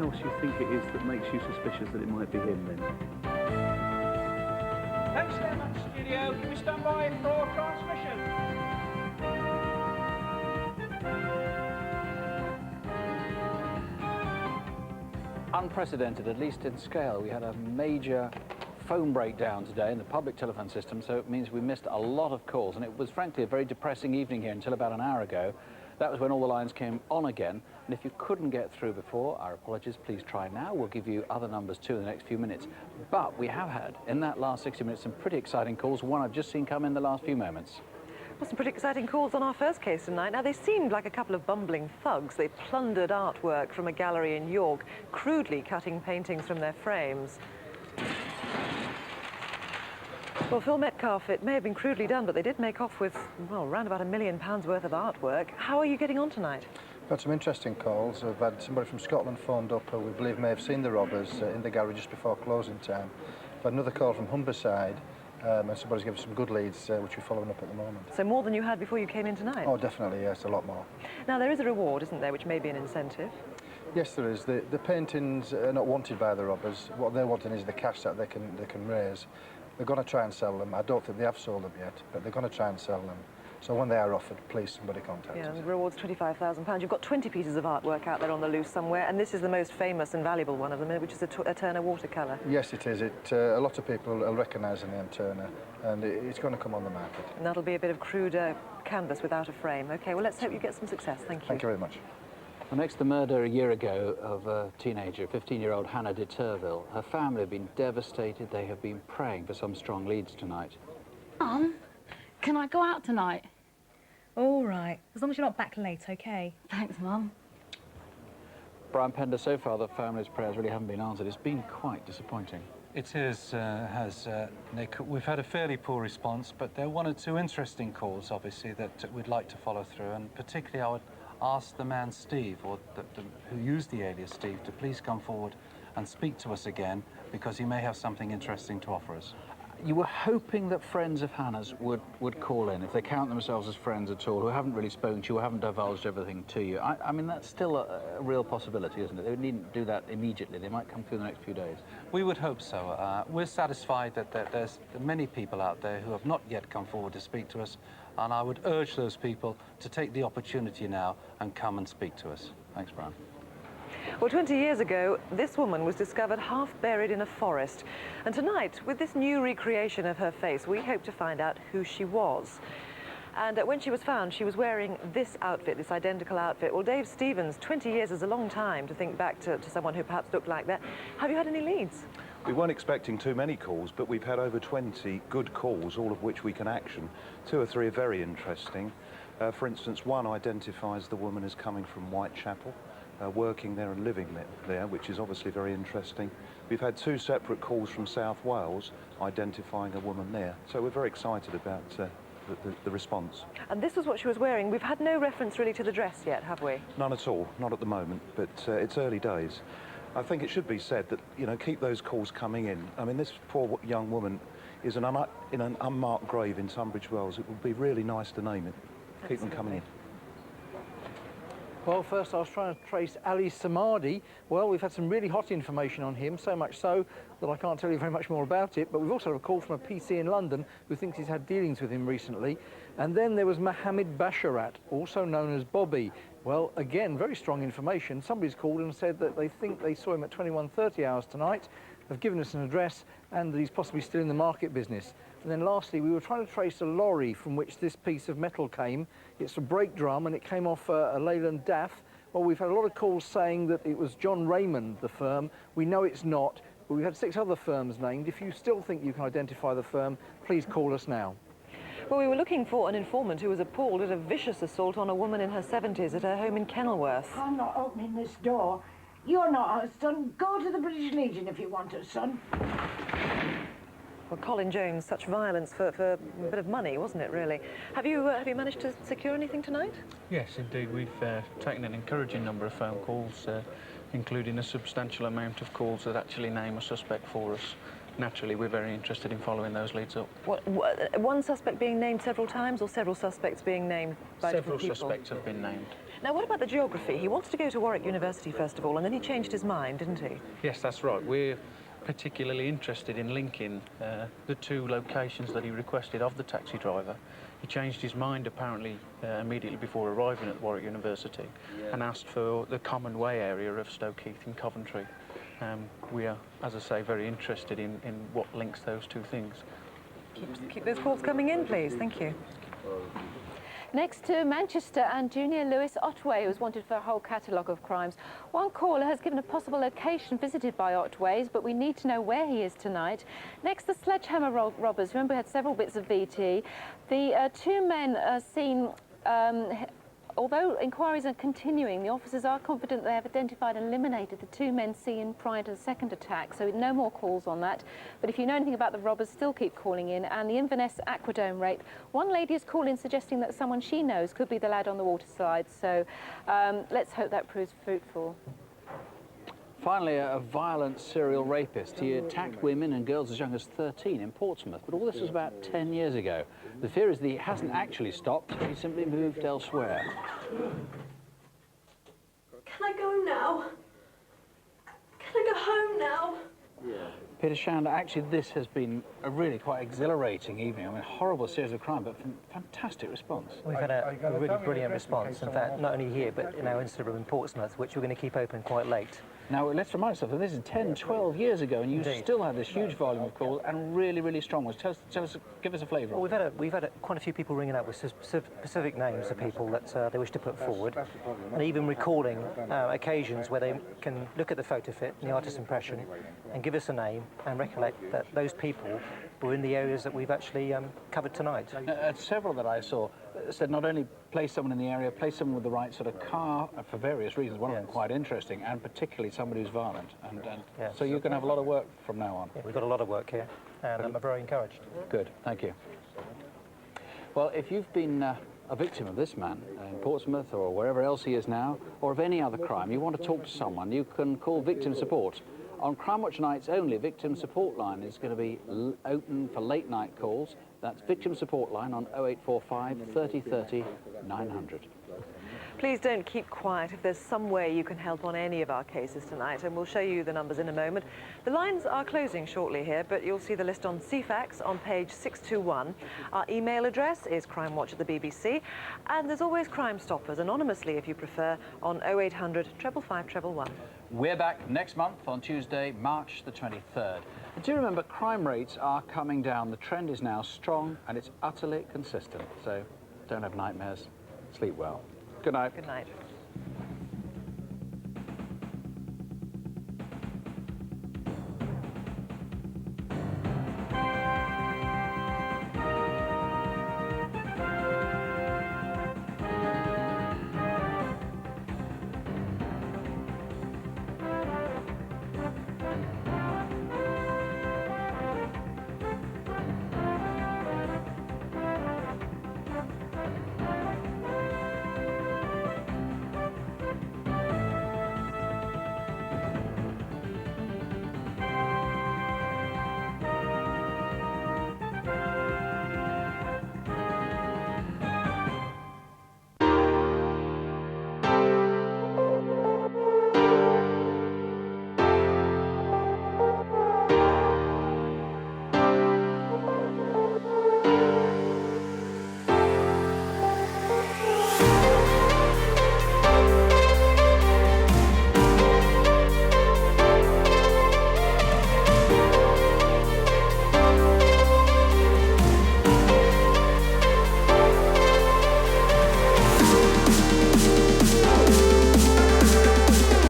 else you think it is that makes you suspicious that it might be him, then? Thanks very much, studio. Can we stand by for transmission? Unprecedented, at least in scale. We had a major phone breakdown today in the public telephone system, so it means we missed a lot of calls, and it was frankly a very depressing evening here until about an hour ago. That was when all the lines came on again, and if you couldn't get through before, our apologies, please try now. We'll give you other numbers too in the next few minutes. But we have had, in that last 60 minutes, some pretty exciting calls. One I've just seen come in the last few moments. Well, some pretty exciting calls on our first case tonight. Now, they seemed like a couple of bumbling thugs. They plundered artwork from a gallery in York, crudely cutting paintings from their frames. Well, Phil Metcalf, it may have been crudely done, but they did make off with, well, around about £1 million worth of artwork. How are you getting on tonight? We've had some interesting calls. We've had somebody from Scotland phoned up who we believe may have seen the robbers in the gallery just before closing time. We've had another call from Humberside, and somebody's given us some good leads, which we're following up at the moment. So more than you had before you came in tonight? Oh, definitely, yes, a lot more. Now, there is a reward, isn't there, which may be an incentive? Yes, there is. The paintings are not wanted by the robbers. What they're wanting is the cash that they can raise. They're going to try and sell them. I don't think they have sold them yet, but they're going to try and sell them. So when they are offered, please, somebody contact us. Yeah, the reward's £25,000. You've got 20 pieces of artwork out there on the loose somewhere, and this is the most famous and valuable one of them, which is a Turner watercolour. Yes, it is. A lot of people will recognise the name Turner, and it's going to come on the market. And that'll be a bit of crude canvas without a frame. OK, well, let's hope you get some success. Thank you. Thank you very much. Well, next, the murder a year ago of a teenager, 15-year-old Hannah de Turville. Her family have been devastated. They have been praying for some strong leads tonight. Mum, can I go out tonight? All right, as long as you're not back late, OK? Thanks, Mum. Brian Pender, so far the family's prayers really haven't been answered. It's been quite disappointing. It is, Nick. We've had a fairly poor response, but there are one or two interesting calls, obviously, that we'd like to follow through, and particularly I would ask the man Steve, or who used the alias Steve, to please come forward and speak to us again, because he may have something interesting to offer us. You were hoping that friends of Hannah's would call in, if they count themselves as friends at all, who haven't really spoken to you, who haven't divulged everything to you. I mean, that's still a real possibility, isn't it? They needn't do that immediately. They might come through the next few days. We would hope so. We're satisfied that there's many people out there who have not yet come forward to speak to us, and I would urge those people to take the opportunity now and come and speak to us. Thanks, Brian. Well, 20 years ago, this woman was discovered half buried in a forest. And tonight, with this new recreation of her face, we hope to find out who she was. And when she was found, she was wearing this outfit, this identical outfit. Well, Dave Stevens, 20 years is a long time to think back to someone who perhaps looked like that. Have you had any leads? We weren't expecting too many calls, but we've had over 20 good calls, all of which we can action. 2 or 3 are very interesting. For instance, one identifies the woman as coming from Whitechapel, working there and living there, which is obviously very interesting. We've had 2 separate calls from South Wales identifying a woman there, so we're very excited about the response. And this was what she was wearing. We've had no reference really to the dress yet, have we? None at all, not at the moment, but it's early days. I think it should be said that, you know, keep those calls coming in. I mean, this poor young woman is in an unmarked grave in Tunbridge Wells. It would be really nice to name it. Keep them coming in. Well, first I was trying to trace Ali Samadi. Well, we've had some really hot information on him, so much so that I can't tell you very much more about it, but we've also had a call from a PC in London who thinks he's had dealings with him recently. And then there was Mohammed Basharat, also known as Bobby. Well, again, very strong information. Somebody's called and said that they think they saw him at 21:30 hours tonight. They've given us an address and that he's possibly still in the market business. And then lastly, we were trying to trace a lorry from which this piece of metal came. It's a brake drum and it came off a Leyland DAF. Well, we've had a lot of calls saying that it was John Raymond, the firm. We know it's not, but we've had 6 other firms named. If you still think you can identify the firm, please call us now. Well, we were looking for an informant who was appalled at a vicious assault on a woman in her 70s at her home in Kenilworth. I'm not opening this door. You're not us, son. Go to the British Legion if you want us, son. Well, Colin Jones, such violence for a bit of money, wasn't it, really? Have you managed to secure anything tonight? Yes, indeed. We've taken an encouraging number of phone calls, including a substantial amount of calls that actually name a suspect for us. Naturally, we're very interested in following those leads up. What, one suspect being named several times, or several suspects being named by different people? Several suspects have been named. Now, what about the geography? He wanted to go to Warwick University first of all, and then he changed his mind, didn't he? Yes, that's right. We're particularly interested in linking the two locations that he requested of the taxi driver. He changed his mind apparently immediately before arriving at Warwick University and asked for the Common Way area of Stoke Heath in Coventry. We are, as I say, very interested in what links those two things. Keep those calls coming in, please. Thank you. Next to Manchester and Junior Lewis Otway was wanted for a whole catalogue of crimes. One caller has given a possible location visited by Otways, but we need to know where he is tonight. Next, the sledgehammer robbers. Remember, we had several bits of VT. The two men are seen... although inquiries are continuing, the officers are confident they have identified and eliminated the two men seen prior to the second attack, so no more calls on that. But if you know anything about the robbers, still keep calling in. And the Inverness Aquadome rape, one lady has called in suggesting that someone she knows could be the lad on the water slide, so let's hope that proves fruitful. Finally, a violent serial rapist. He attacked women and girls as young as 13 in Portsmouth, but all this was about 10 years ago. The fear is that he hasn't actually stopped, he simply moved elsewhere. Can I go now? Can I go home now? Peter Shand, actually this has been a really quite exhilarating evening. I mean, horrible series of crime, but fantastic response. We've had a really brilliant response, in fact, not only here, but in our incident room in Portsmouth, which we're going to keep open quite late. Now, let's remind ourselves that this is 10, 12 years ago, and you still have this huge volume of calls and really, really strong ones. Tell us, give us a flavour. Well, we've had quite a few people ringing up with specific names of people that they wish to put forward, and even recalling occasions where they can look at the photo fit and the artist's impression and give us a name and recollect that those people were in the areas that we've actually covered tonight. Several that I saw said not only place someone in the area, place someone with the right sort of car for various reasons, one of them quite interesting, and particularly somebody who's violent. And so you're going to have a lot of work from now on. Yeah, we've got a lot of work here, and I'm very encouraged. Good, thank you. Well, if you've been a victim of this man in Portsmouth or wherever else he is now, or of any other crime, you want to talk to someone, you can call Victim Support. On Crimewatch nights only, Victim Support Line is going to be open for late night calls. That's Victim Support Line on 0845 30 30 900. Please don't keep quiet if there's some way you can help on any of our cases tonight, and we'll show you the numbers in a moment. The lines are closing shortly here, but you'll see the list on CFAX on page 621. Our email address is crimewatch@the.bbc, and there's always Crime Stoppers, anonymously if you prefer, on 0800 555 111. We're back next month on Tuesday, March the 23rd. And do remember, crime rates are coming down. The trend is now strong, and it's utterly consistent. So don't have nightmares. Sleep well. Good night. Good night.